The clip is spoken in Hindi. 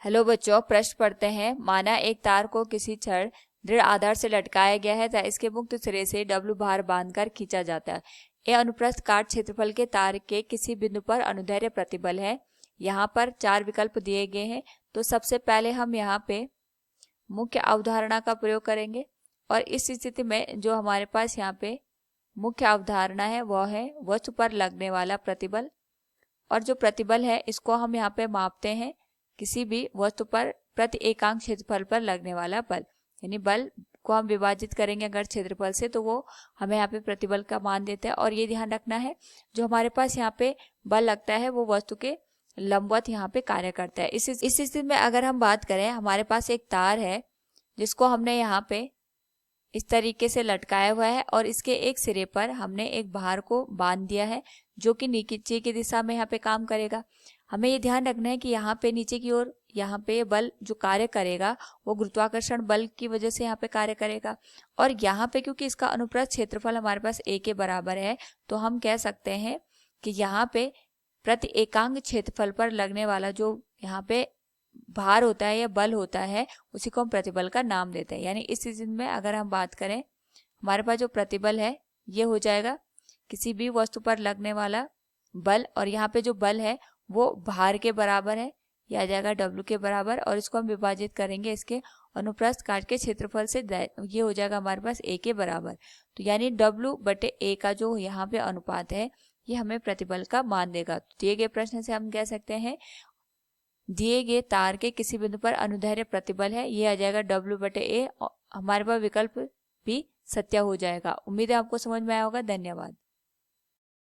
हेलो बच्चों, प्रश्न पढ़ते हैं। माना एक तार को किसी छड़ दृढ़ आधार से लटकाया गया है तथा इसके मुक्त सिरे से W भार बांधकर खींचा जाता है। यह अनुप्रस्थ काट क्षेत्रफल के तार के किसी बिंदु पर अनुदैर्ध्य प्रतिबल है। यहाँ पर 4 विकल्प दिए गए हैं। तो सबसे पहले हम यहाँ पे मुख्य अवधारणा का प्रयोग करेंगे और इस स्थिति में जो हमारे पास यहाँ पे मुख्य अवधारणा है वह है वस्तु पर लगने वाला प्रतिबल। और जो प्रतिबल है इसको हम यहाँ पे मापते हैं किसी भी वस्तु पर प्रति एकांक क्षेत्रफल पर लगने वाला बल, यानी बल को हम विभाजित करेंगे अगर क्षेत्रफल से तो वो हमें यहाँ पे प्रतिबल का मान देता है। और ये ध्यान रखना है जो हमारे पास यहाँ पे बल लगता है वो वस्तु के लंबवत यहाँ पे कार्य करता है। इस स्थिति में अगर हम बात करें, हमारे पास एक तार है जिसको हमने यहाँ पे इस तरीके से लटकाया हुआ है और इसके एक सिरे पर हमने एक भार को बांध दिया है जो कि नीचे की दिशा में यहाँ पे काम करेगा। हमें ये ध्यान रखना है कि यहाँ पे नीचे की ओर यहाँ पे बल जो कार्य करेगा वो गुरुत्वाकर्षण बल की वजह से यहाँ पे कार्य करेगा। और यहाँ पे क्योंकि इसका अनुप्रस्थ क्षेत्रफल हमारे पास a के बराबर है तो हम कह सकते हैं कि यहाँ पे प्रति एकांक क्षेत्रफल पर लगने वाला जो यहाँ पे भार होता है या बल होता है उसी को हम प्रतिबल का नाम देते हैं। यानी इस स्थिति में अगर हम बात करें, हमारे पास जो प्रतिबल है ये हो जाएगा किसी भी वस्तु पर लगने वाला बल, और यहाँ पे जो बल है वो भार के बराबर है, यह आ जाएगा W के बराबर। और इसको हम विभाजित करेंगे इसके अनुप्रस्थ काट के क्षेत्रफल से, ये हो जाएगा हमारे पास a के बराबर। तो यानी W/a का जो यहाँ पे अनुपात है ये हमें प्रतिबल का मान देगा। तो दिए गए प्रश्न से हम कह सकते हैं दिए गए तार के किसी बिंदु पर अनुदैर्ध्य प्रतिबल है, ये आ जाएगा W/a। हमारे पास विकल्प भी सत्य हो जाएगा। उम्मीद है आपको समझ में आया होगा। धन्यवाद।